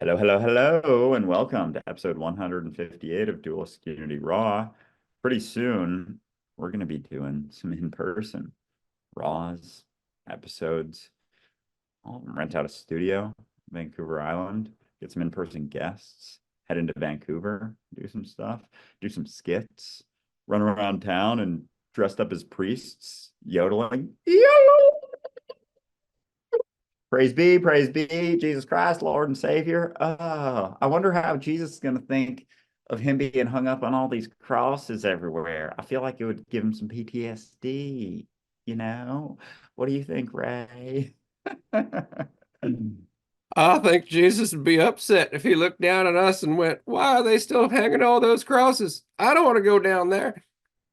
Hello, hello, hello, and welcome to episode 158 of Dualistic Unity Raw. Pretty soon, we're going to be doing some in-person Raws episodes. I'll rent out a studio, Vancouver Island, get some in-person guests, head into Vancouver, do some stuff, do some skits, run around town and dressed up as priests, yodeling. Praise be, Jesus Christ, Lord and Savior. I wonder how Jesus is going to think of him being hung up on all these crosses everywhere. I feel like it would give him some PTSD, you know? What do you think, Ray? I think Jesus would be upset if he looked down at us and went, "Why are they still hanging all those crosses? I don't want to go down there."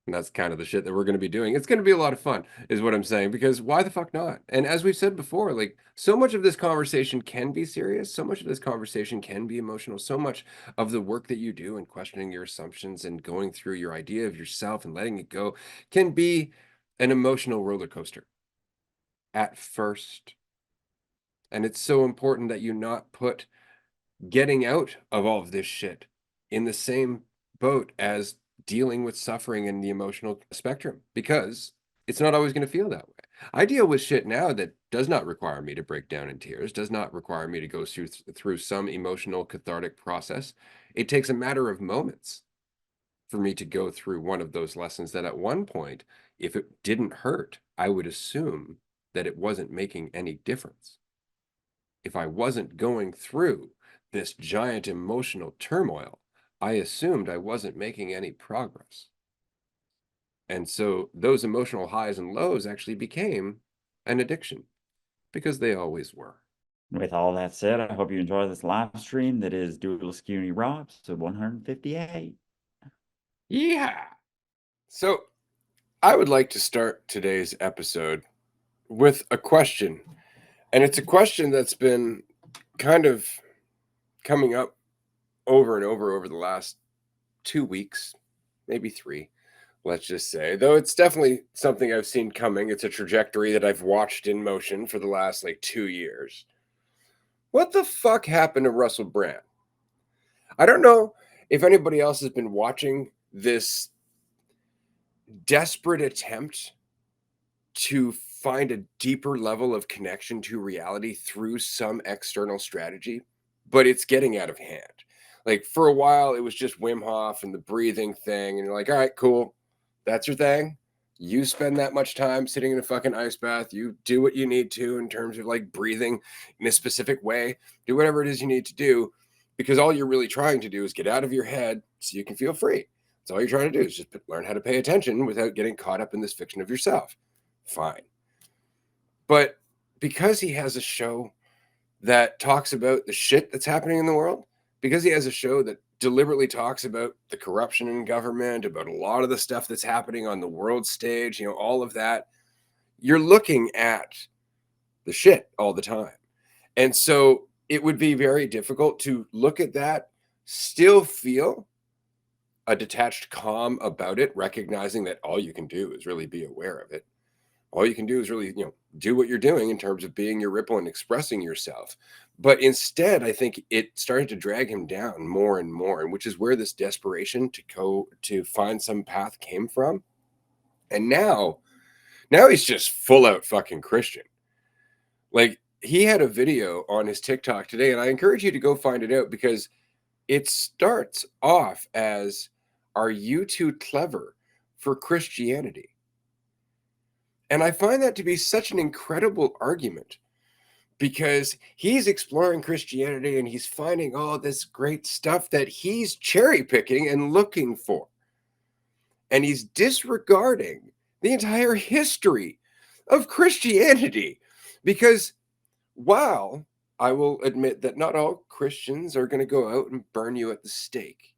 And that's kind of the shit that we're going to be doing. It's going to be a lot of fun, is what I'm saying, because why the fuck not? And as we've said before, like so much of this conversation can be serious, so much of this conversation can be emotional, so much of the work that you do and questioning your assumptions and going through your idea of yourself and letting it go can be an emotional roller coaster at first. And it's so important that you not put getting out of all of this shit in the same boat as dealing with suffering in the emotional spectrum, because it's not always going to feel that way. I deal with shit now that does not require me to break down in tears, does not require me to go through some emotional cathartic process. It takes a matter of moments for me to go through one of those lessons that at one point, if it didn't hurt, I would assume that it wasn't making any difference. If I wasn't going through this giant emotional turmoil, I assumed I wasn't making any progress. And so those emotional highs and lows actually became an addiction because they always were. With all that said, I hope you enjoy this live stream that is Dualistic Unity Raw, episode 158. Yeah. So I would like to start today's episode with a question. And it's a question that's been kind of coming up over and over the last 2 weeks, maybe three, let's just say. Though it's definitely something I've seen coming. It's a trajectory that I've watched in motion for the last like 2 years. What the fuck happened to Russell Brand? I don't know if anybody else has been watching this desperate attempt to find a deeper level of connection to reality through some external strategy, but it's getting out of hand. Like for a while, it was just Wim Hof and the breathing thing, and you're like, all right, cool, that's your thing. You spend that much time sitting in a fucking ice bath. You do what you need to in terms of like breathing in a specific way. Do whatever it is you need to do because all you're really trying to do is get out of your head so you can feel free. That's all you're trying to do is just learn how to pay attention without getting caught up in this fiction of yourself. Fine. But because he has a show that talks about the shit that's happening in the world, because he has a show that deliberately talks about the corruption in government, about a lot of the stuff that's happening on the world stage, all of that, you're looking at the shit all the time. And so it would be very difficult to look at that, still feel a detached calm about it, recognizing that all you can do is really be aware of it. All you can do is really, do what you're doing in terms of being your ripple and expressing yourself. But instead, I think it started to drag him down more and more, and which is where this desperation to go to find some path came from. And now he's just full out fucking Christian. Like he had a video on his TikTok today, and I encourage you to go find it out because it starts off as, "Are you too clever for Christianity?" And I find that to be such an incredible argument because he's exploring Christianity and he's finding all this great stuff that he's cherry picking and looking for. And he's disregarding the entire history of Christianity because while I will admit that not all Christians are going to go out and burn you at the stake,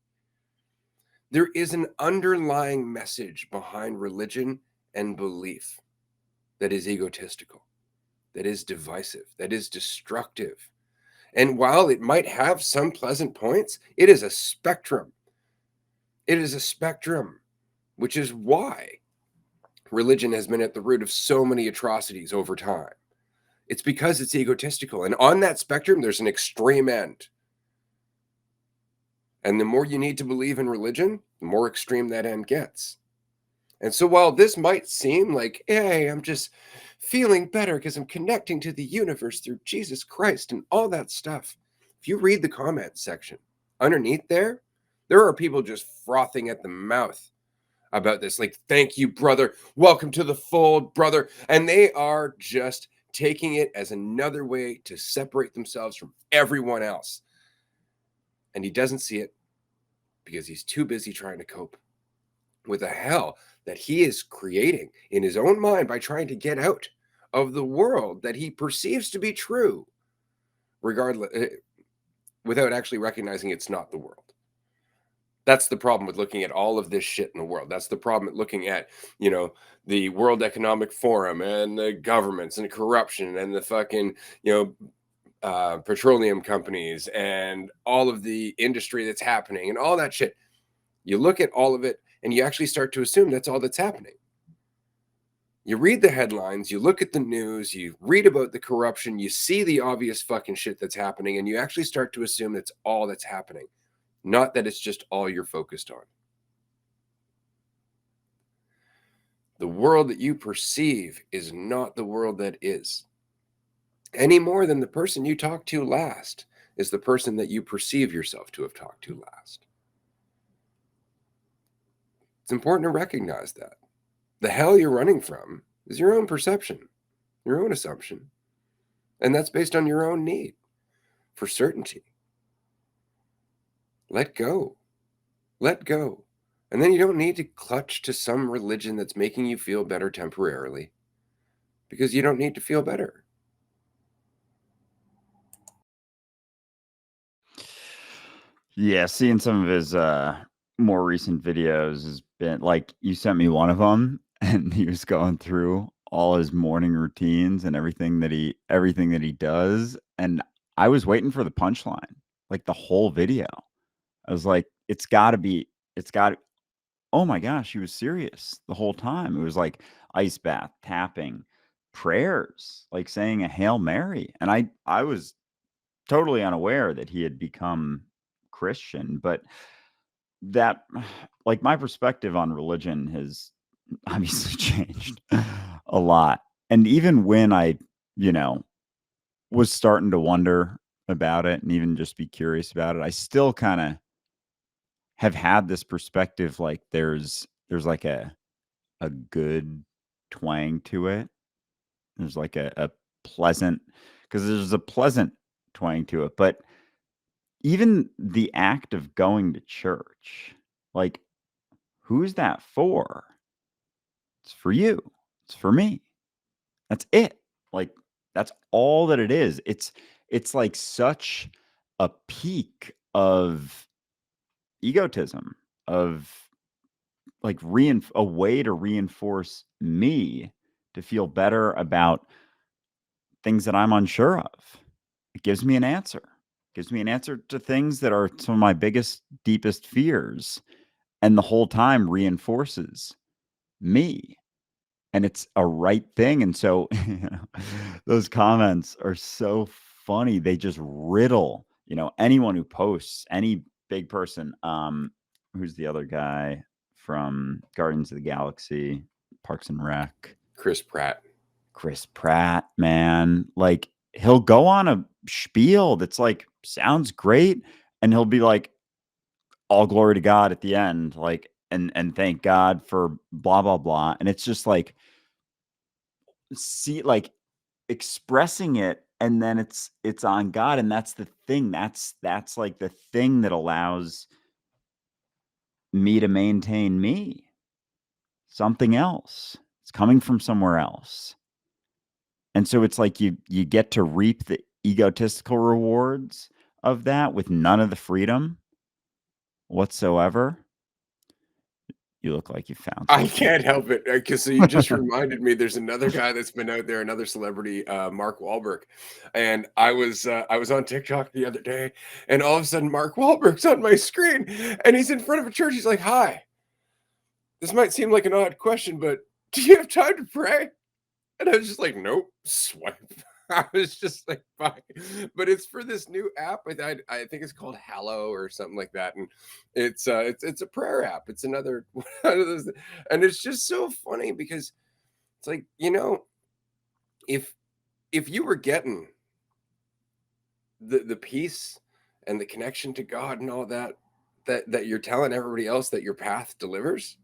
there is an underlying message behind religion and belief that is egotistical, that is divisive, that is destructive. And while it might have some pleasant points, it is a spectrum. It is a spectrum, which is why religion has been at the root of so many atrocities over time. It's because it's egotistical. And on that spectrum, there's an extreme end. And the more you need to believe in religion, the more extreme that end gets. And so while this might seem like, hey, I'm just feeling better because I'm connecting to the universe through Jesus Christ and all that stuff, if you read the comment section underneath there, there are people just frothing at the mouth about this. Like, thank you, brother. Welcome to the fold, brother. And they are just taking it as another way to separate themselves from everyone else. And he doesn't see it because he's too busy trying to cope with the hell that he is creating in his own mind by trying to get out of the world that he perceives to be true, regardless, without actually recognizing it's not the world. That's the problem with looking at all of this shit in the world. That's the problem with looking at, the World Economic Forum and the governments and corruption and the fucking, petroleum companies and all of the industry that's happening and all that shit. You look at all of it and you actually start to assume that's all that's happening. You read the headlines, you look at the news, you read about the corruption, you see the obvious fucking shit that's happening, and you actually start to assume that's all that's happening, not that it's just all you're focused on. The world that you perceive is not the world that is, any more than the person you talked to last is the person that you perceive yourself to have talked to last. It's important to recognize that. The hell you're running from is your own perception, your own assumption, and that's based on your own need for certainty. Let go. Let go. And then you don't need to clutch to some religion that's making you feel better temporarily, because you don't need to feel better. Yeah, seeing some of his more recent videos has been like, you sent me one of them and he was going through all his morning routines and everything that he does, and I was waiting for the punchline like the whole video. I was like, it's got to oh my gosh, he was serious the whole time. It was like ice bath, tapping, prayers, like saying a Hail Mary. And I was totally unaware that he had become Christian, but that like my perspective on religion has obviously changed a lot. And even when I, you know, was starting to wonder about it and even just be curious about it, I still kind of have had this perspective like there's like a good twang to it. There's like a pleasant, because there's a pleasant twang to it, but even the act of going to church, like, who's that for? It's for you. It's for me. That's it. Like, that's all that it is. It's like such a peak of egotism, of like a way to reinforce me to feel better about things that I'm unsure of. It gives me an answer. It gives me an answer to things that are some of my biggest, deepest fears, and the whole time reinforces me. And it's a right thing. And so, those comments are so funny. They just riddle, anyone who posts, any big person. Who's the other guy from Guardians of the Galaxy, Parks and Rec? Chris Pratt. Chris Pratt, man. Like, he'll go on a spiel that's like, sounds great. And he'll be like, all glory to God at the end, like, and thank God for blah, blah, blah. And it's just like, see, like, expressing it, and then it's on God. And that's the thing. That's like the thing that allows me to maintain me. Something else. It's coming from somewhere else. And so it's like you get to reap the egotistical rewards of that with none of the freedom whatsoever. You look like you found I something. can't help it because you just reminded me. There's another guy that's been out there, another celebrity, Mark Wahlberg, and I was on TikTok the other day, and all of a sudden Mark Wahlberg's on my screen, and he's in front of a church. He's like, "Hi, this might seem like an odd question, but do you have time to pray?" And I was just like, "Nope." Swipe. I was just like, fine. But it's for this new app. I think it's called Hallow or something like that, and it's a prayer app. It's another one of those, and it's just so funny because it's like, if you were getting the peace and the connection to God and all that that you're telling everybody else that your path delivers,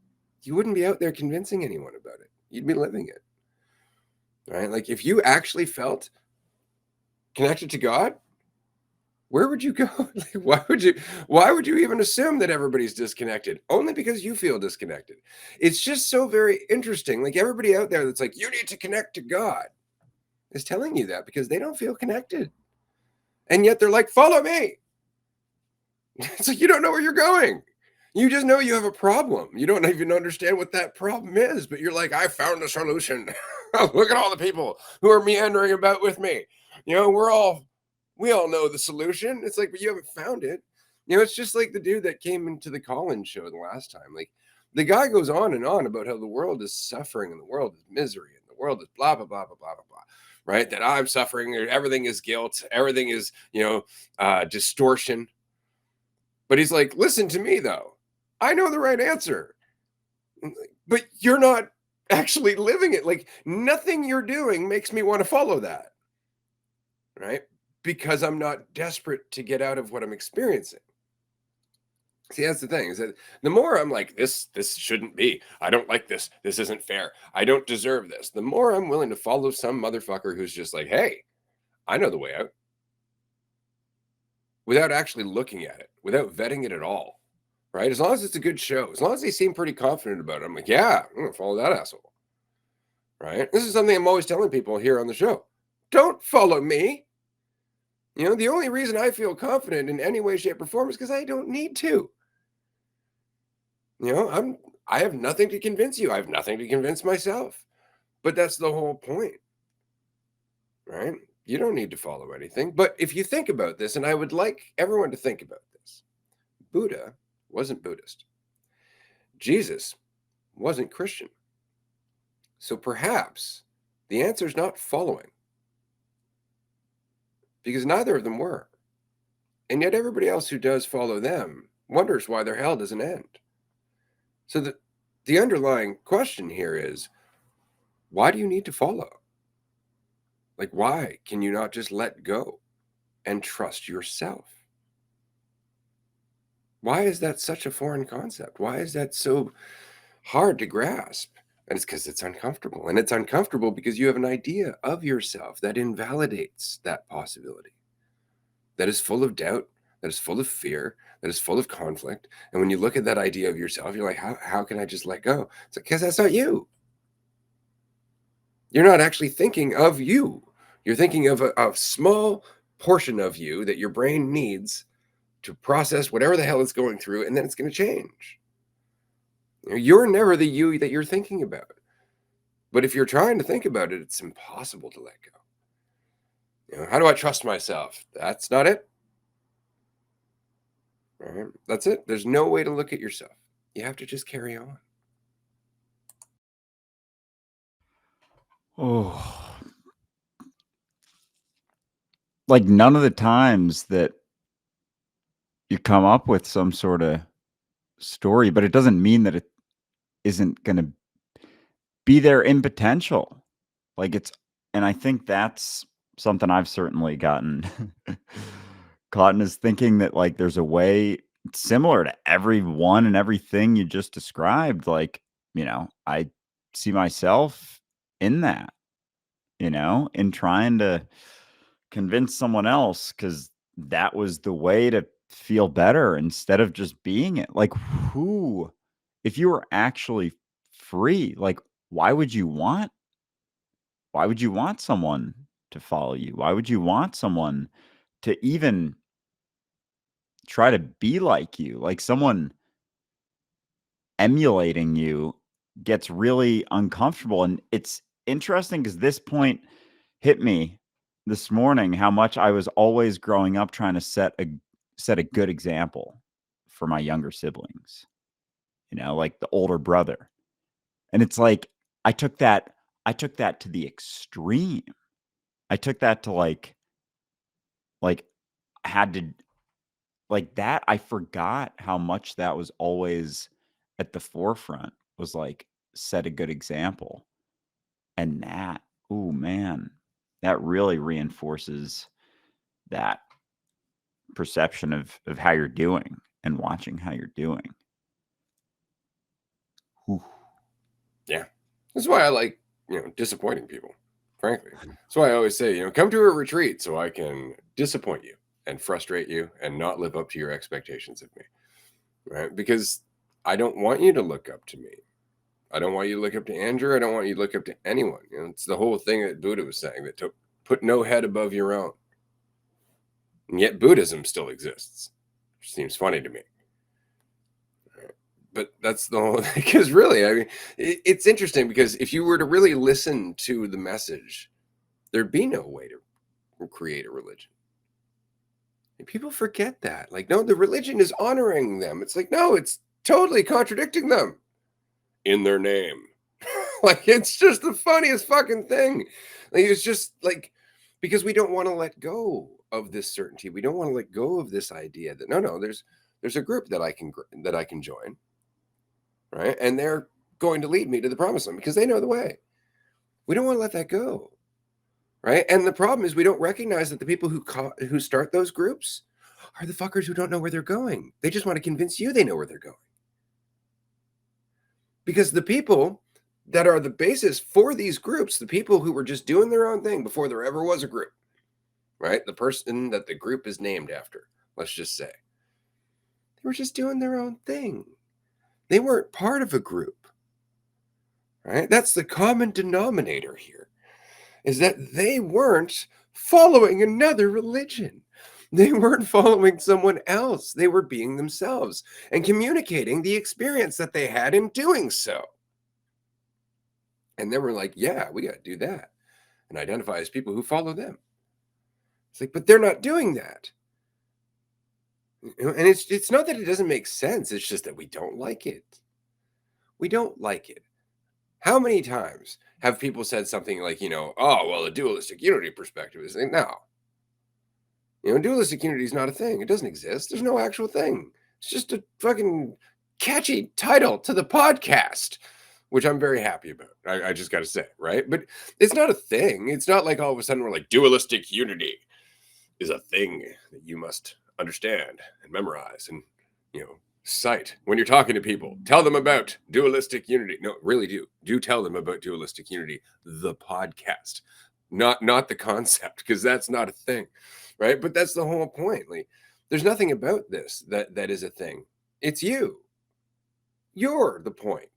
you wouldn't be out there convincing anyone about it. You'd be living it, right? Like if you actually felt connected to God, where would you go? Like, why would you even assume that everybody's disconnected? Only because you feel disconnected. It's just so very interesting. Like everybody out there that's like, you need to connect to God is telling you that because they don't feel connected. And yet they're like, follow me. It's like you don't know where you're going. You just know you have a problem. You don't even understand what that problem is, but you're like, I found a solution. Look at all the people who are meandering about with me. We all know the solution. It's like, but you haven't found it. It's just like the dude that came into the Collins show the last time. Like the guy goes on and on about how the world is suffering and the world is misery and the world is blah, blah, blah, blah, blah, blah, blah. Right. That I'm suffering. Everything is guilt. Everything is, distortion. But he's like, listen to me, though. I know the right answer. But you're not actually living it. Like nothing you're doing makes me want to follow that. Right. Because I'm not desperate to get out of what I'm experiencing. See, that's the thing is that the more I'm like, this shouldn't be. I don't like this. This isn't fair. I don't deserve this. The more I'm willing to follow some motherfucker who's just like, hey, I know the way out. Without actually looking at it, without vetting it at all. Right? As long as it's a good show, as long as they seem pretty confident about it, I'm like, yeah, I'm gonna follow that asshole. Right? This is something I'm always telling people here on the show. Don't follow me. The only reason I feel confident in any way, shape, or form is because I don't need to. I have nothing to convince you. I have nothing to convince myself. But that's the whole point. Right? You don't need to follow anything. But if you think about this, and I would like everyone to think about this, Buddha wasn't Buddhist. Jesus wasn't Christian. So perhaps the answer is not following, because neither of them were. And yet everybody else who does follow them wonders why their hell doesn't end. So the underlying question here is, why do you need to follow? Like, why can you not just let go and trust yourself? Why is that such a foreign concept? Why is that so hard to grasp? And it's because it's uncomfortable. And it's uncomfortable because you have an idea of yourself that invalidates that possibility, that is full of doubt, that is full of fear, that is full of conflict. And when you look at that idea of yourself, you're like, how can I just let go? It's like, because that's not you. You're not actually thinking of you. You're thinking of a small portion of you that your brain needs to process whatever the hell it's going through, and then it's going to change. You're never the you that you're thinking about. But if you're trying to think about it, it's impossible to let go. How do I trust myself? That's not it. All right. That's it. There's no way to look at yourself. You have to just carry on. Oh, like none of the times that you come up with some sort of story, but it doesn't mean that it isn't going to be there in potential. Like and I think that's something I've certainly gotten caught in, is thinking that like there's a way similar to everyone and everything you just described. Like, I see myself in that, in trying to convince someone else because that was the way to feel better instead of just being it. Like, if you were actually free, like, why would you want someone to follow you? Why would you want someone to even try to be like you? Like, someone emulating you gets really uncomfortable. And it's interesting because this point hit me this morning, how much I was always growing up trying to set a good example for my younger siblings, like the older brother. And it's like I took that to the extreme. I took that to like I had to like that. I forgot how much that was always at the forefront, was like, set a good example. And that, oh man, that really reinforces that perception of how you're doing and watching how you're doing. Whew. Yeah. That's why I like, disappointing people, frankly. That's why I always say, come to a retreat so I can disappoint you and frustrate you and not live up to your expectations of me. Right? Because I don't want you to look up to me. I don't want you to look up to Andrew. I don't want you to look up to anyone. It's the whole thing that Buddha was saying, that to put no head above your own. And yet Buddhism still exists, which seems funny to me. But that's the whole, because really, I mean, it's interesting, because if you were to really listen to the message, there'd be no way to create a religion. And people forget that. Like, no, the religion is honoring them. It's like, no, it's totally contradicting them in their name. Like, it's just the funniest fucking thing. Like, it's just like, because we don't want to let go of this certainty. We don't want to let go of this idea that no, there's a group that I can join, right? And they're going to lead me to the promised land because they know the way. We don't want to let that go, right? And the problem is we don't recognize that the people who start those groups are the fuckers who don't know where they're going. They just want to convince you they know where they're going. Because the people that are the basis for these groups, the people who were just doing their own thing before there ever was a group, right? The person that the group is named after, let's just say, they were just doing their own thing. They weren't part of a group, right? That's the common denominator here, is that they weren't following another religion. They weren't following someone else. They were being themselves and communicating the experience that they had in doing so. And then we're like, yeah, we got to do that and identify as people who follow them. It's like, but they're not doing that. And it's not that it doesn't make sense. It's just that we don't like it. We don't like it. How many times have people said something like, oh, well, the dualistic unity perspective is like, no. Dualistic unity is not a thing. It doesn't exist. There's no actual thing. It's just a fucking catchy title to the podcast, which I'm very happy about. I just got to say, right? But it's not a thing. It's not like all of a sudden we're like, dualistic unity is a thing that you must understand and memorize and, cite when you're talking to people. Tell them about dualistic unity. No, really do tell them about dualistic unity, the podcast, not the concept, because that's not a thing, right? But that's the whole point. Like, there's nothing about this that is a thing. It's you. You're the point.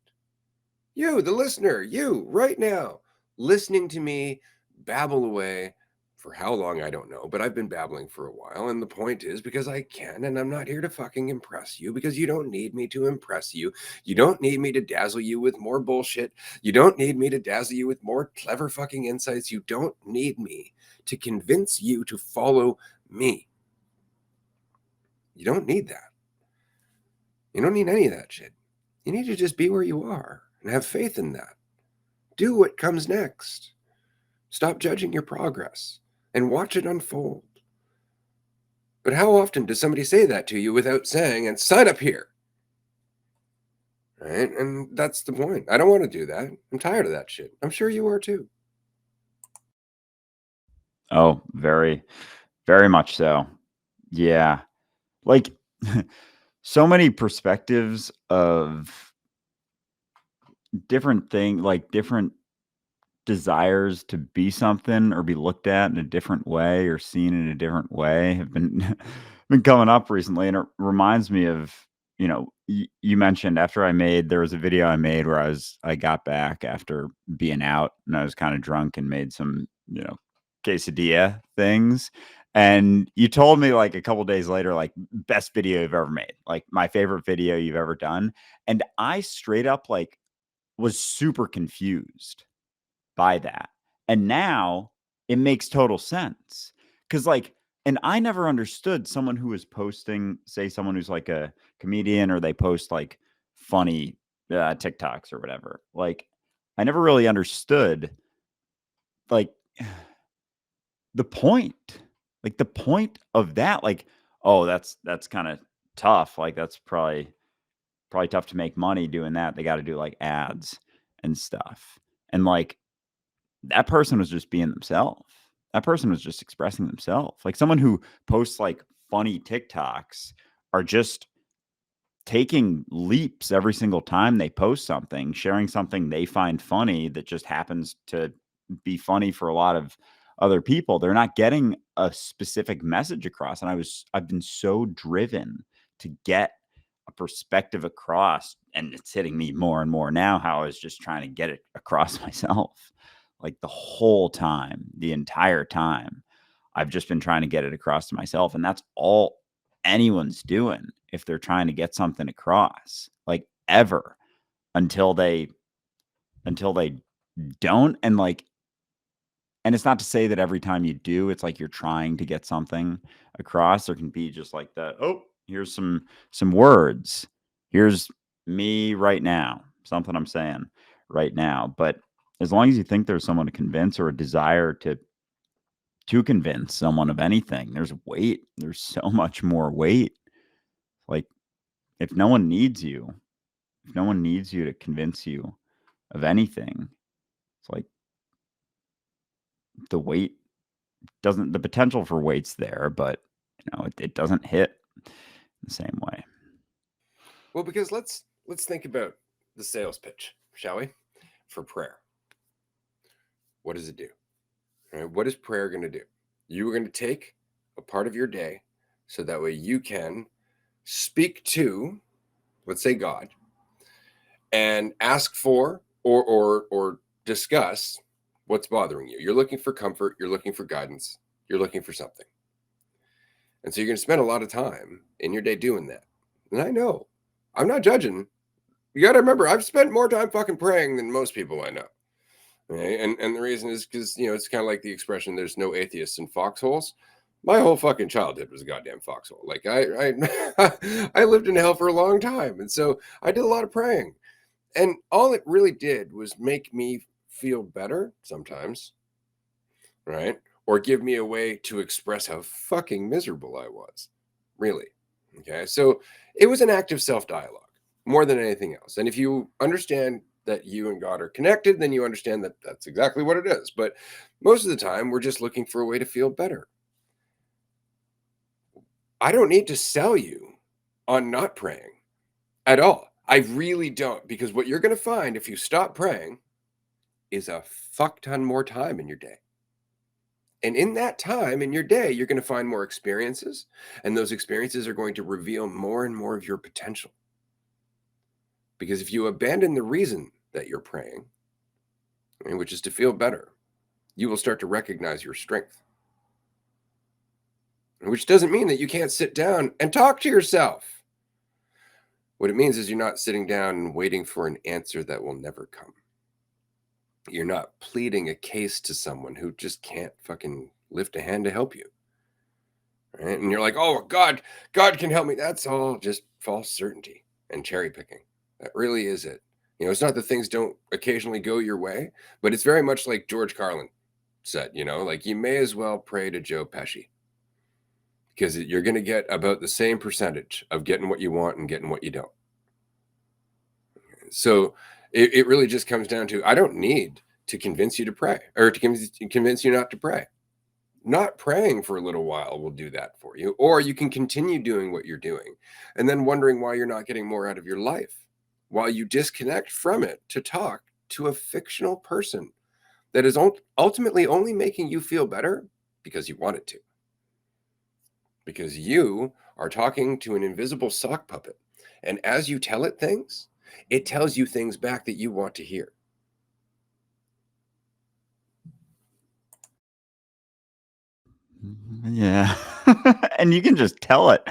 You, the listener, you right now, listening to me babble away. For how long, I don't know, but I've been babbling for a while. And the point is, because I can, and I'm not here to fucking impress you, because you don't need me to impress you. You don't need me to dazzle you with more bullshit. You don't need me to dazzle you with more clever fucking insights. You don't need me to convince you to follow me. You don't need that. You don't need any of that shit. You need to just be where you are and have faith in that. Do what comes next. Stop judging your progress and watch it unfold. But how often does somebody say that to you without saying, and sign up here? Right? And that's the point. I don't want to do that. I'm tired of that shit. I'm sure you are too. Oh, very, very much so. Yeah. Like, so many perspectives of different different desires to be something or be looked at in a different way or seen in a different way have been been coming up recently. And it reminds me of, you mentioned, there was a video I made where I got back after being out, and I was kind of drunk and made some, quesadilla things. And you told me like a couple days later, like, best video you've ever made, like my favorite video you've ever done. And I straight up like was super confused by that. And now it makes total sense. Cause like, and I never understood someone who was posting, say someone who's like a comedian, or they post like funny TikToks or whatever. Like, I never really understood, like, the point, like the point of that, like, oh, that's kind of tough. Like that's probably tough to make money doing that. They got to do like ads and stuff. And like that person was just being themselves. That person was just expressing themselves. Like someone who posts like funny TikToks are just taking leaps every single time they post something, sharing something they find funny that just happens to be funny for a lot of other people. They're not getting a specific message across. And I've been so driven to get a perspective across, and it's hitting me more and more now how I was just trying to get it across myself. Like the whole time, the entire time, I've just been trying to get it across to myself. And that's all anyone's doing if they're trying to get something across, like ever, until they don't. And like, and it's not to say that every time you do, it's like you're trying to get something across. There can be just like the, oh, here's some words. Here's me right now, something I'm saying right now. But as long as you think there's someone to convince or a desire to convince someone of anything, there's weight. There's so much more weight. Like if no one needs you, if no one needs you to convince you of anything, it's like the weight doesn't, the potential for weight's there, but it doesn't hit the same way. Well, because let's think about the sales pitch, shall we? For prayer. What does it do? Right? What is prayer going to do? You are going to take a part of your day so that way you can speak to, let's say, God, and ask for or discuss what's bothering you. You're looking for comfort, you're looking for guidance, you're looking for something. And so you're going to spend a lot of time in your day doing that. And I know, I'm not judging. You got to remember, I've spent more time fucking praying than most people I know. Right? And the reason is because, it's kind of like the expression, there's no atheists in foxholes. My whole fucking childhood was a goddamn foxhole. Like I I lived in hell for a long time. And so I did a lot of praying. And all it really did was make me feel better sometimes, right? Or give me a way to express how fucking miserable I was, really. Okay. So it was an active self dialogue more than anything else. And if you understand that you and God are connected, then you understand that that's exactly what it is. But most of the time, we're just looking for a way to feel better. I don't need to sell you on not praying at all. I really don't, because what you're going to find if you stop praying is a fuck ton more time in your day. And in that time in your day, you're going to find more experiences, and those experiences are going to reveal more and more of your potential. Because if you abandon the reason that you're praying, which is to feel better, you will start to recognize your strength. Which doesn't mean that you can't sit down and talk to yourself. What it means is you're not sitting down and waiting for an answer that will never come. You're not pleading a case to someone who just can't fucking lift a hand to help you. Right? And you're like, oh, God can help me. That's all just false certainty and cherry picking. That really is it. It's not that things don't occasionally go your way, but it's very much like George Carlin said, like you may as well pray to Joe Pesci, because you're going to get about the same percentage of getting what you want and getting what you don't. So it really just comes down to, I don't need to convince you to pray or to convince you not to pray. Not praying for a little while will do that for you. Or you can continue doing what you're doing and then wondering why you're not getting more out of your life while you disconnect from it to talk to a fictional person that is ultimately only making you feel better because you want it to. Because you are talking to an invisible sock puppet. And as you tell it things, it tells you things back that you want to hear. Yeah. And you can just tell it.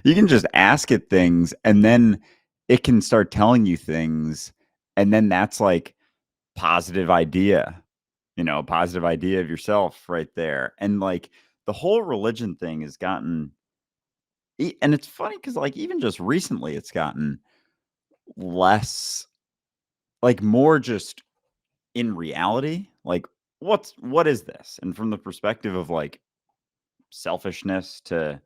You can just ask it things, and then it can start telling you things. And then that's like positive idea, positive idea of yourself right there. And like the whole religion thing has gotten, and it's funny because like even just recently, it's gotten less, like more just in reality, like what is this? And from the perspective of like selfishness to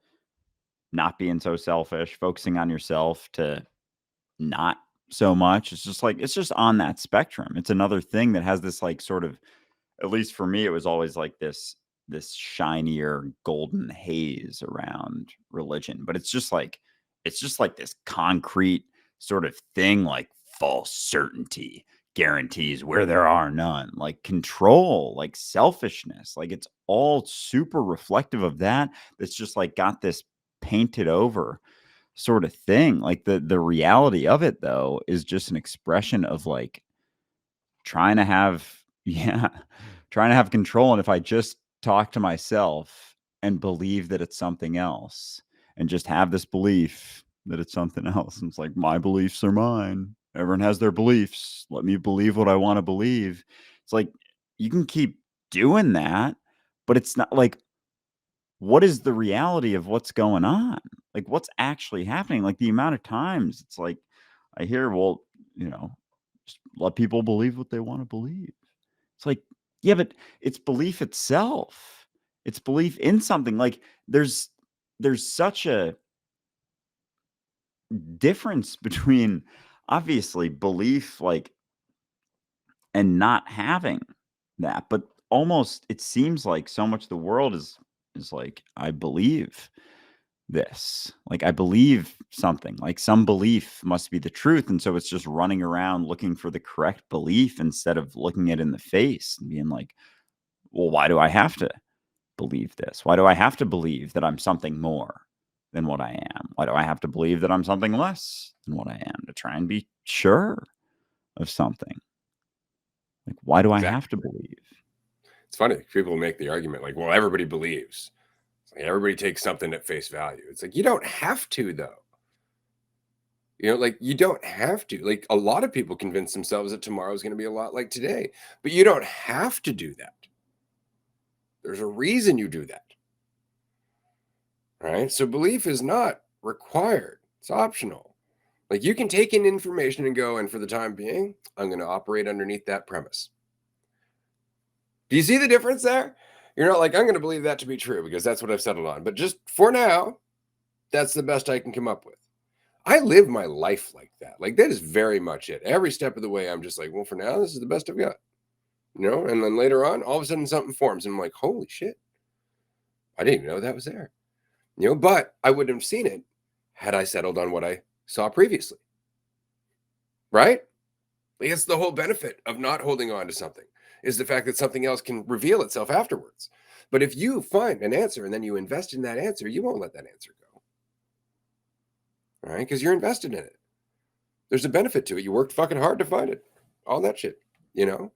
not being so selfish, focusing on yourself to not so much. It's just on that spectrum. It's another thing that has this like sort of, at least for me, it was always like this shinier golden haze around religion. But it's just like this concrete sort of thing, like false certainty, guarantees where there are none, like control, like selfishness. Like it's all super reflective of that. That's just like got this painted over sort of thing. Like the reality of it though is just an expression of like trying to have yeah, trying to have control. And if I just talk to myself and believe that it's something else and just have this belief that it's something else, and it's like my beliefs are mine. Everyone has their beliefs. Let me believe what I want to believe. It's like you can keep doing that, but it's not like what is the reality of what's going on? Like, what's actually happening? Like, the amount of times it's like, I hear, well, you know, just let people believe what they want to believe. It's like, yeah, but it's belief itself. It's belief in something. Like, there's such a difference between obviously belief, like, and not having that. But almost it seems like so much of the world is like, I believe this. Like, I believe something, like some belief must be the truth. And so it's just running around looking for the correct belief instead of looking it in the face and being like, well, why do I have to believe this? Why do I have to believe that I'm something more than what I am? Why do I have to believe that I'm something less than what I am to try and be sure of something? Like, why do I have to Exactly. believe? It's funny. People make the argument like, well, everybody believes. It's like everybody takes something at face value. It's like, you don't have to, though. Like you don't have to. Like a lot of people convince themselves that tomorrow is going to be a lot like today, but you don't have to do that. There's a reason you do that. Right. So belief is not required, it's optional. Like you can take in information and go, and for the time being, I'm going to operate underneath that premise. Do you see the difference there? You're not like, I'm going to believe that to be true because that's what I've settled on. But just for now, that's the best I can come up with. I live my life like that. Like that is very much it. Every step of the way, I'm just like, well, for now, this is the best I've got. And then later on, all of a sudden something forms. And I'm like, holy shit. I didn't even know that was there. But I wouldn't have seen it had I settled on what I saw previously. Right? Like it's the whole benefit of not holding on to something is the fact that something else can reveal itself afterwards. But if you find an answer and then you invest in that answer, you won't let that answer go. Right? Because you're invested in it. There's a benefit to it. You worked fucking hard to find it. All that shit, you know?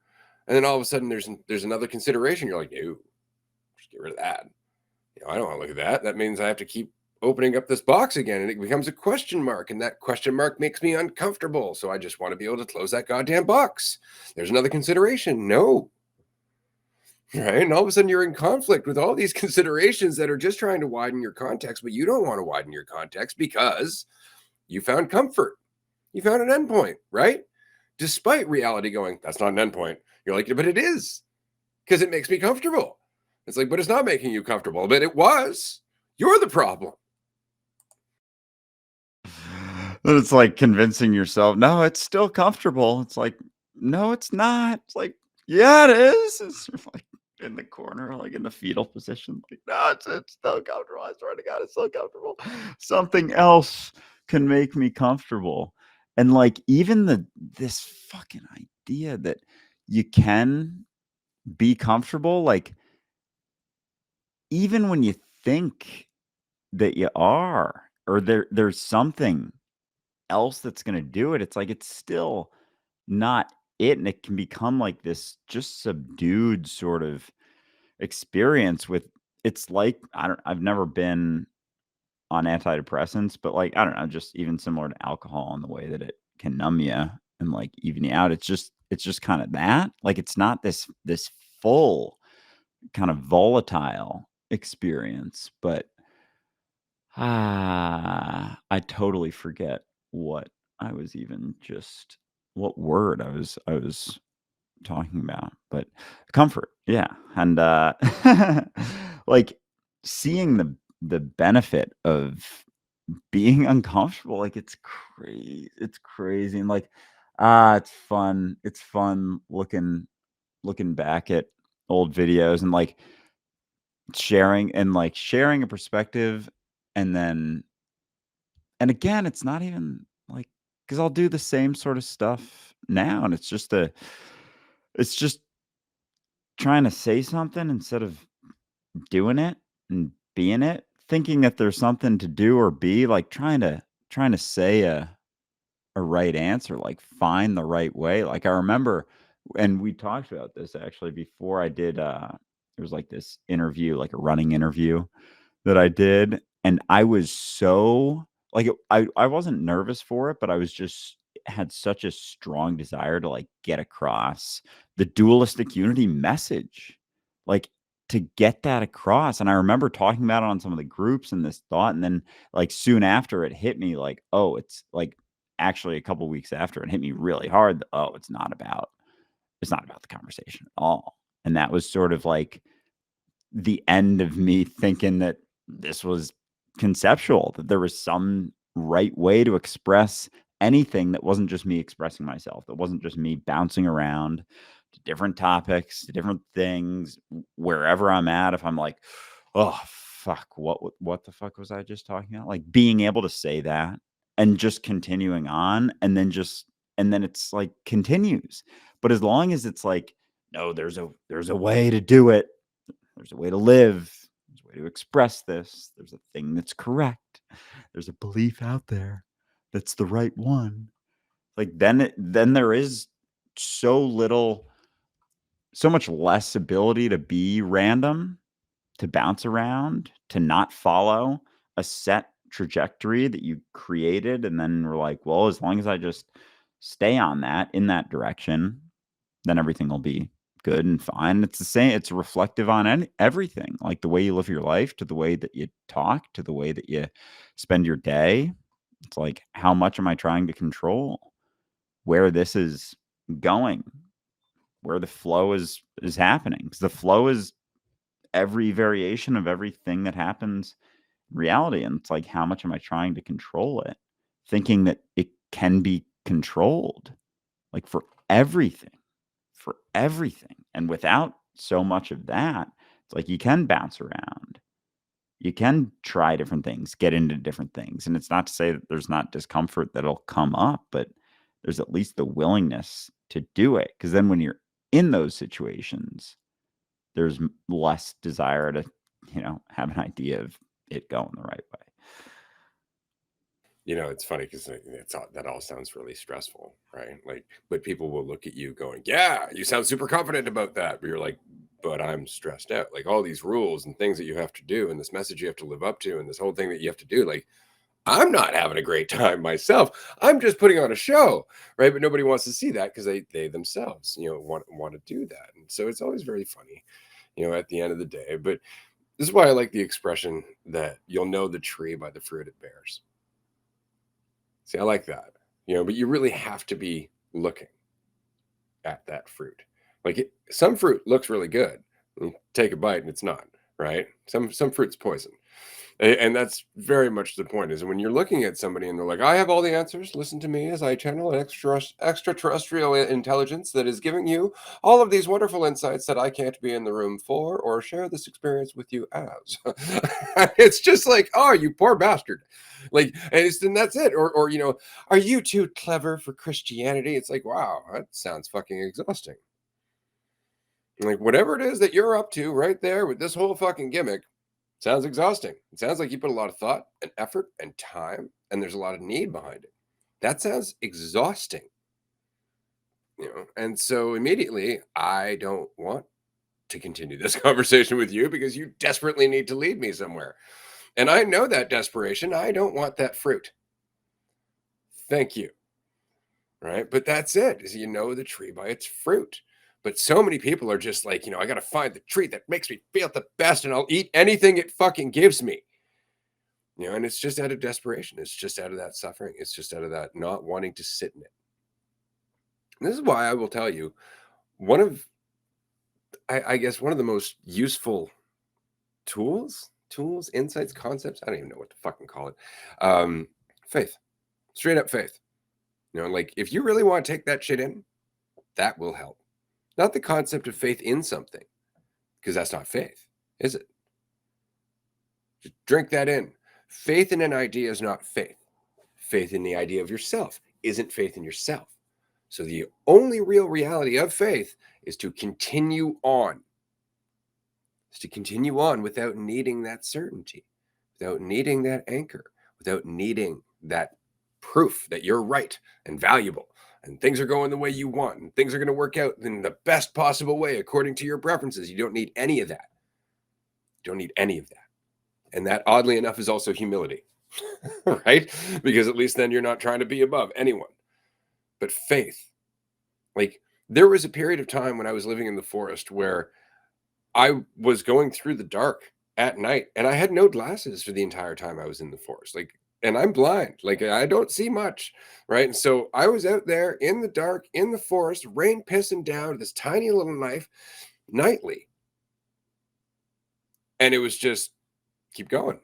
And then all of a sudden there's another consideration. You're like, no, just get rid of that. I don't want to look at that. That means I have to keep opening up this box again and it becomes a question mark. And that question mark makes me uncomfortable. So I just want to be able to close that goddamn box. There's another consideration. No. Right. And all of a sudden you're in conflict with all these considerations that are just trying to widen your context, but you don't want to widen your context because you found comfort. You found an endpoint, right? Despite reality going, that's not an endpoint. You're like, but it is because it makes me comfortable. It's like, but it's not making you comfortable, but it was. You're the problem. Then it's like convincing yourself, no, it's still comfortable. It's like, no, it's not. It's like, yeah, it is. It's like in the corner, like in the fetal position. Like, no, it's still comfortable. I swear to God, it's still comfortable. Something else can make me comfortable. And like even this fucking idea that you can be comfortable, like even when you think that you are, or there's something else that's gonna do it, it's like it's still not it, and it can become like this just subdued sort of experience with it's like I've never been on antidepressants, but, like, I don't know, just even similar to alcohol in the way that it can numb you and, like, even you out. It's just kinda that. Like, it's not this full kind of volatile experience, but I totally forget what I was even just what word I was talking about, but comfort, yeah. And like seeing the benefit of being uncomfortable, like it's crazy. And like it's fun. It's fun looking back at old videos and like sharing a perspective. And then and again, it's not even like, because I'll do the same sort of stuff now, and it's just trying to say something instead of doing it and being it, thinking that there's something to do or be, like trying to say a right answer, like find the right way. Like I remember, and we talked about this actually before I did there was like this interview, like a running interview that I did, and I was so like I wasn't nervous for it, but I was just had such a strong desire to like get across the dualistic unity message, like to get that across. And I remember talking about it on some of the groups and this thought, and then like soon after it hit me like, oh, it's like actually a couple weeks after it hit me really hard. Oh, it's not about the conversation at all. And that was sort of like the end of me thinking that this was conceptual, that there was some right way to express anything that wasn't just me expressing myself, that wasn't just me bouncing around to different topics, to different things, wherever I'm at. If I'm like, oh, fuck, what the fuck was I just talking about? Like being able to say that and just continuing on and then it's like continues. But as long as it's like, no, there's a way to do it, there's a way to live. There's a way to express this. There's a thing that's correct. There's a belief out there that's the right one. Like then there is so little, so much less ability to be random, to bounce around, to not follow a set trajectory that you created. And then we're like, well, as long as I just stay on that in that direction, then everything will be good and fine. It's the same. It's reflective on everything, like the way you live your life, to the way that you talk, to the way that you spend your day. It's like, how much am I trying to control where this is going, where the flow is happening? Because the flow is every variation of everything that happens in reality. And it's like, how much am I trying to control it? Thinking that it can be controlled, like for everything. And without so much of that, it's like you can bounce around. You can try different things, get into different things. And it's not to say that there's not discomfort that'll come up, but there's at least the willingness to do it. Because then when you're in those situations, there's less desire to, have an idea of it going the right way. It's funny because that all sounds really stressful, right? Like, but people will look at you going, "Yeah, you sound super confident about that," but you're like, "But I'm stressed out. Like all these rules and things that you have to do, and this message you have to live up to, and this whole thing that you have to do. Like, I'm not having a great time myself. I'm just putting on a show, right? But nobody wants to see that because they themselves, want to do that, and so it's always very funny, at the end of the day. But this is why I like the expression that you'll know the tree by the fruit it bears. See, I like that, but you really have to be looking at that fruit. Like some fruit looks really good. You take a bite and it's not, right? Some fruit's poison. And that's very much the point is when you're looking at somebody and they're like, I have all the answers. Listen to me as I channel an extraterrestrial intelligence that is giving you all of these wonderful insights that I can't be in the room for or share this experience with you as. It's just like, oh, you poor bastard. Like, and that's it. Or, are you too clever for Christianity? It's like, wow, that sounds fucking exhausting. Like, whatever it is that you're up to right there with this whole fucking gimmick, sounds exhausting. It sounds like you put a lot of thought and effort and time, and there's a lot of need behind it. That sounds exhausting, And so immediately, I don't want to continue this conversation with you because you desperately need to lead me somewhere. And I know that desperation. I don't want that fruit. Thank you. Right. But that's it, is you know the tree by its fruit. But so many people are just like, I got to find the tree that makes me feel the best and I'll eat anything it fucking gives me. And it's just out of desperation. It's just out of that suffering. It's just out of that not wanting to sit in it. And this is why I will tell you one of, I guess, one of the most useful tools, insights, concepts, I don't even know what to fucking call it. Faith, straight up faith. Like if you really want to take that shit in, that will help. Not the concept of faith in something, because that's not faith, is it? Just drink that in. Faith in an idea is not faith. Faith in the idea of yourself isn't faith in yourself. So the only real reality of faith is to continue on. Is to continue on without needing that certainty, without needing that anchor, without needing that proof that you're right and valuable and things are going the way you want and things are going to work out in the best possible way according to your preferences. You don't need any of that. You don't need any of that. And that, oddly enough, is also humility, right? Because at least then you're not trying to be above anyone. But faith, like there was a period of time when I was living in the forest where I was going through the dark at night and I had no glasses for the entire time I was in the forest. Like, and I'm blind, like I don't see much, right? And so I was out there in the dark, in the forest, rain pissing down this tiny little knife nightly. And it was just keep going.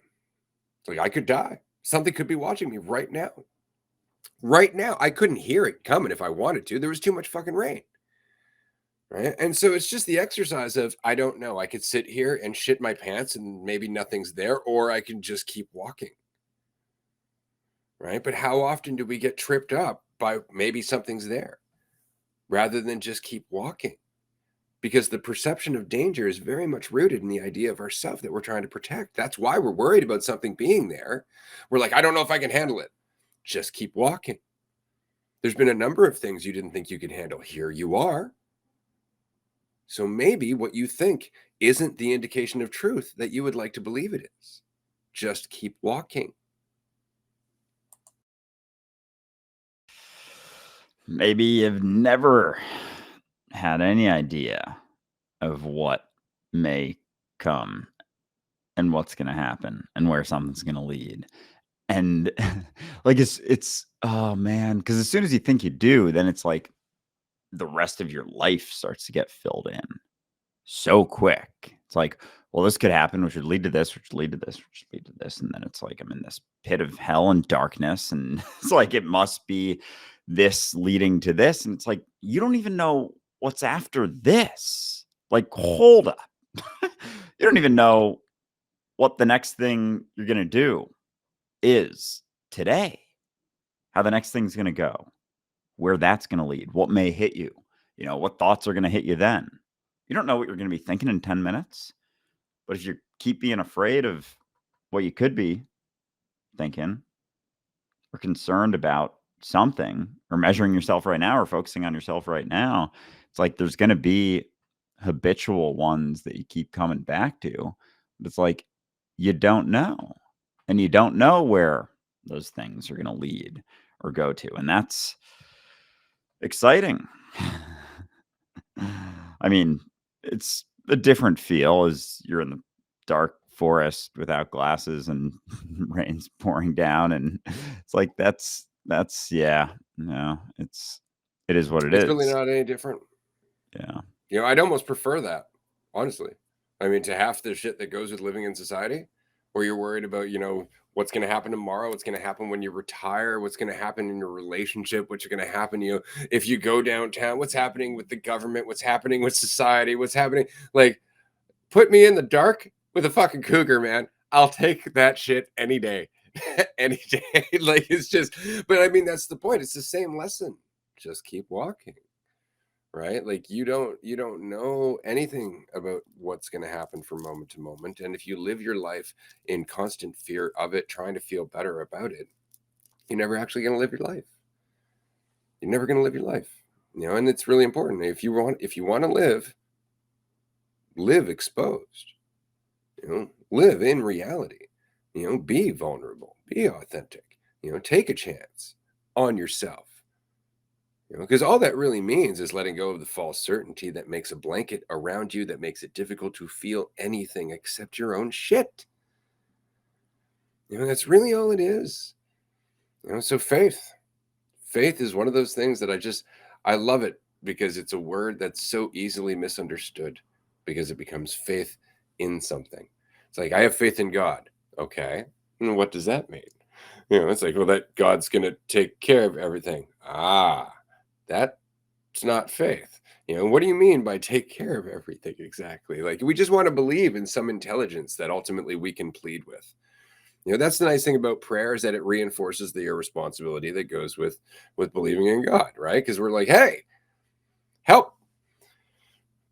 Like I could die. Something could be watching me right now. Right now, I couldn't hear it coming if I wanted to. There was too much fucking rain. Right. And so it's just the exercise of, I don't know. I could sit here and shit my pants and maybe nothing's there, or I can just keep walking. Right. But how often do we get tripped up by maybe something's there rather than just keep walking? Because the perception of danger is very much rooted in the idea of ourself that we're trying to protect. That's why we're worried about something being there. We're like, I don't know if I can handle it. Just keep walking. There's been a number of things you didn't think you could handle. Here you are. So maybe what you think isn't the indication of truth that you would like to believe it is. Just keep walking. Maybe you've never had any idea of what may come and what's going to happen and where something's going to lead. And like it's oh man, because as soon as you think you do, then it's like the rest of your life starts to get filled in so quick. It's like, well, this could happen, which would lead to this, which would lead to this, which would lead to this. And then it's like I'm in this pit of hell and darkness. And it's like it must be this leading to this. And it's like, you don't even know what's after this. Like, hold up. You don't even know what the next thing you're gonna do is today. How the next thing's gonna go, where that's gonna lead, what may hit you, what thoughts are gonna hit you then. You don't know what you're gonna be thinking in 10 minutes. But if you keep being afraid of what you could be thinking or concerned about something or measuring yourself right now or focusing on yourself right now, it's like there's going to be habitual ones that you keep coming back to. But it's like you don't know. And you don't know where those things are going to lead or go to. And that's exciting. I mean, it's a different feel as you're in the dark forest without glasses and rain's pouring down, and it's like yeah, no, it is what it It's really is. not any different. Yeah. I'd almost prefer that, honestly. I mean, to half the shit that goes with living in society, where you're worried about, what's going to happen tomorrow, what's going to happen when you retire, what's going to happen in your relationship, what's going to happen, if you go downtown, what's happening with the government, what's happening with society, what's happening. Like, put me in the dark with a fucking cougar, man. I'll take that shit any day. Any day. Like, it's just, but I mean, that's the point. It's the same lesson. Just keep walking. Right? Like you don't know anything about what's going to happen from moment to moment. And if you live your life in constant fear of it, trying to feel better about it, you're never actually going to live your life. You're never going to live your life. And it's really important. If you want to live exposed. Live in reality. Be vulnerable, be authentic. Take a chance on yourself. Because all that really means is letting go of the false certainty that makes a blanket around you that makes it difficult to feel anything except your own shit. That's really all it is. So faith is one of those things that I love it because it's a word that's so easily misunderstood because it becomes faith in something. It's like, I have faith in God. Okay. And what does that mean? It's like, well, that God's going to take care of everything. Ah, that's not faith. What do you mean by take care of everything exactly? Like, we just want to believe in some intelligence that ultimately we can plead with. That's the nice thing about prayer, is that it reinforces the irresponsibility that goes with believing in God, right? Because we're like, hey, help.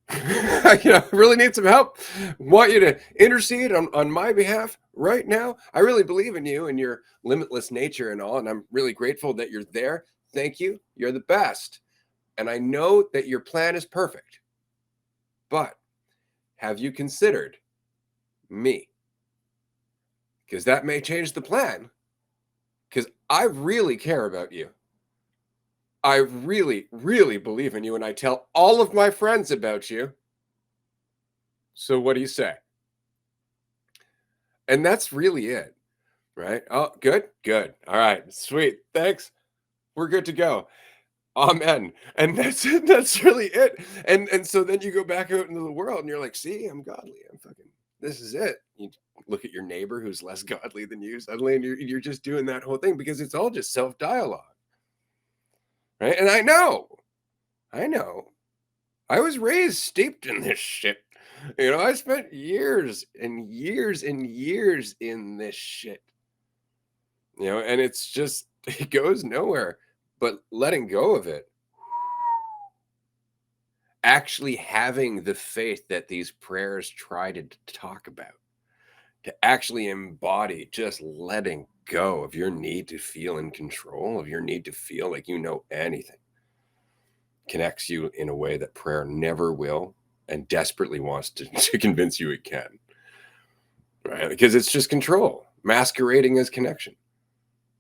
I really need some help. Want you to intercede on my behalf right now. I really believe in you and your limitless nature and all, and I'm really grateful that you're there. Thank you. You're the best. And I know that your plan is perfect. But have you considered me? Because that may change the plan. Because I really care about you. I really, really believe in you, and I tell all of my friends about you. So what do you say? And that's really it, right? Oh, good, good. All right, sweet. Thanks. We're good to go. Amen. And that's it. That's really it. And so then you go back out into the world and you're like, see, I'm godly. I'm fucking, this is it. You look at your neighbor who's less godly than you suddenly, and you're just doing that whole thing because it's all just self-dialogue. Right. And I know. I was raised steeped in this shit. I spent years and years and years in this shit. And it's just, it goes nowhere. But letting go of it, actually having the faith that these prayers try to talk about, to actually embody just letting go of your need to feel in control, of your need to feel like you know anything, connects you in a way that prayer never will, and desperately wants to convince you it can. Right? Because it's just control masquerading as connection.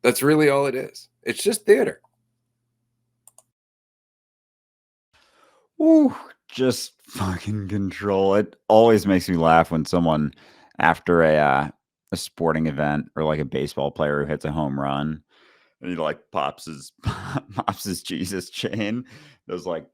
That's really all it is. It's just theater. Ooh, just fucking control. It always makes me laugh when someone, after a sporting event, or like a baseball player who hits a home run, and he like pops his pops his Jesus chain, does like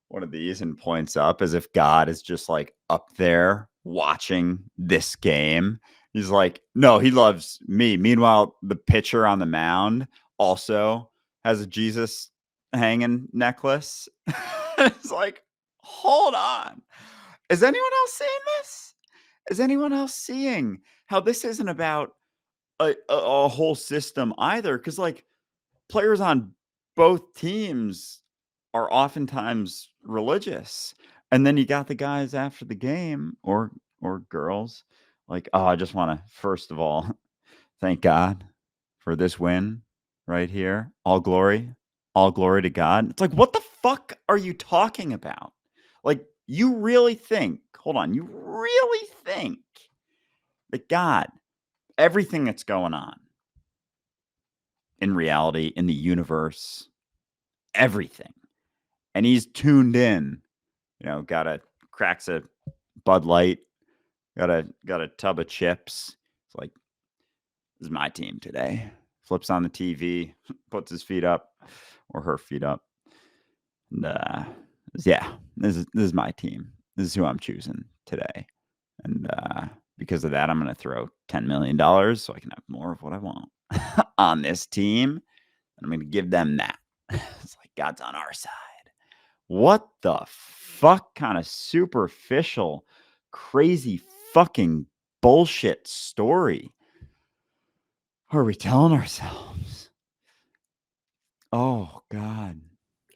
one of these and points up as if God is just like up there watching this game. He's like, no, he loves me. Meanwhile, the pitcher on the mound also has a Jesus hanging necklace. It's like, hold on. Is anyone else seeing this? Is anyone else seeing how this isn't about a whole system either? Because like players on both teams are oftentimes religious. And then you got the guys after the game, or girls, like, oh, I just want to first of all thank God for this win right here. All glory to God. It's like, what the fuck are you talking about? Like, you really think, hold on, you really think that God, everything that's going on in reality, in the universe, everything, and he's tuned in, cracks a Bud Light, got a tub of chips. It's like, this is my team today. Flips on the TV, puts his feet up, or her feet up. And yeah, this is my team. This is who I'm choosing today. And because of that, I'm going to throw $10 million so I can have more of what I want on this team. And I'm going to give them that. It's like God's on our side. What the fuck kind of superficial, crazy fucking bullshit story are we telling ourselves? Oh, God.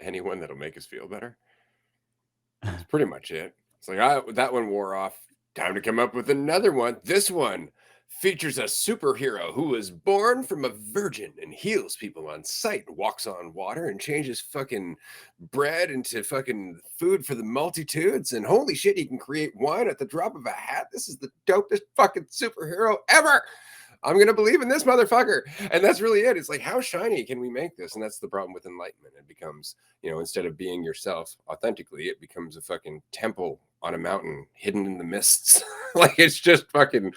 Anyone that'll make us feel better. That's pretty much it. It's like, that one wore off. Time to come up with another one. This one features a superhero who was born from a virgin and heals people on sight, walks on water, and changes fucking bread into fucking food for the multitudes. And holy shit, he can create wine at the drop of a hat. This is the dopest fucking superhero ever. I'm going to believe in this motherfucker. And that's really it. It's like, how shiny can we make this? And that's the problem with enlightenment. It becomes, instead of being yourself authentically, it becomes a fucking temple on a mountain hidden in the mists. Like, it's just fucking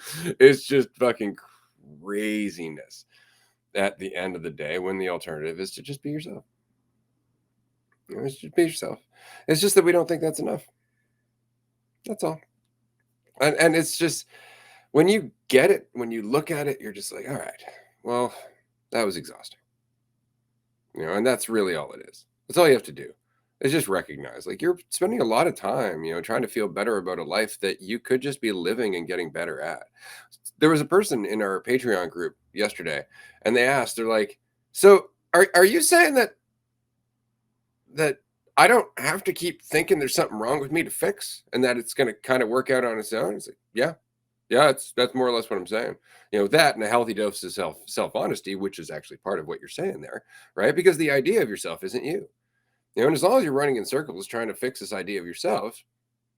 craziness at the end of the day, when the alternative is to just be yourself. It's just be yourself. It's just that we don't think that's enough. That's all. And it's just when you get it, when you look at it, you're just like, all right, well, that was exhausting. And that's really all it is. That's all you have to do. Is just recognize like you're spending a lot of time, trying to feel better about a life that you could just be living and getting better at. There was a person in our Patreon group yesterday, and they asked, they're like, so are you saying that I don't have to keep thinking there's something wrong with me to fix and that it's gonna kind of work out on its own? It's like, yeah. Yeah, that's more or less what I'm saying. That and a healthy dose of self honesty, which is actually part of what you're saying there, right? Because the idea of yourself isn't you. And as long as you're running in circles trying to fix this idea of yourself,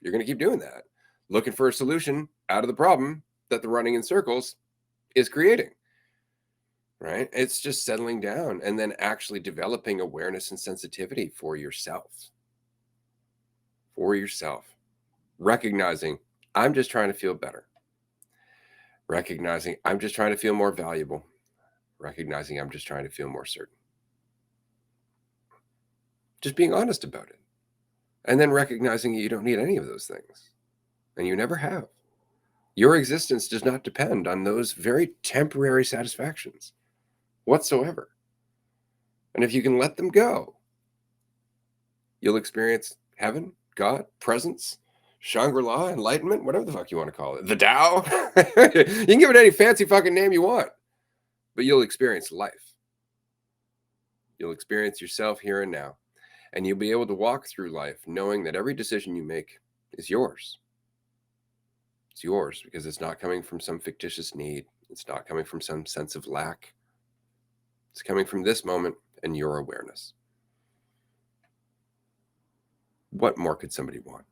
you're going to keep doing that, looking for a solution out of the problem that the running in circles is creating, right? It's just settling down and then actually developing awareness and sensitivity for yourself, recognizing I'm just trying to feel better, recognizing I'm just trying to feel more valuable, recognizing I'm just trying to feel more certain, just being honest about it. And then recognizing you don't need any of those things. And you never have. Your existence does not depend on those very temporary satisfactions whatsoever. And if you can let them go, you'll experience heaven, God, presence, Shangri-La, enlightenment, whatever the fuck you want to call it. The Tao. You can give it any fancy fucking name you want, but you'll experience life. You'll experience yourself here and now. And you'll be able to walk through life knowing that every decision you make is yours. It's yours because it's not coming from some fictitious need. It's not coming from some sense of lack. It's coming from this moment and your awareness. What more could somebody want?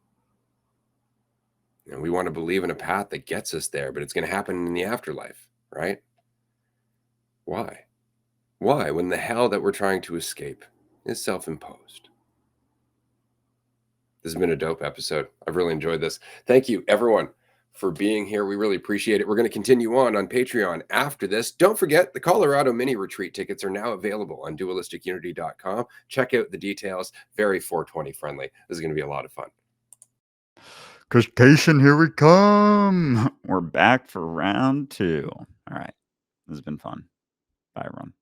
We want to believe in a path that gets us there, but it's going to happen in the afterlife, right? Why? Why, when the hell that we're trying to escape is self-imposed? This has been a dope episode. I've really enjoyed this. Thank you, everyone, for being here. We really appreciate it. We're going to continue on Patreon after this. Don't forget, the Colorado mini retreat tickets are now available on dualisticunity.com. Check out the details. Very 420 friendly. This is going to be a lot of fun. Christation, here we come. We're back for round 2. All right. This has been fun. Bye, everyone.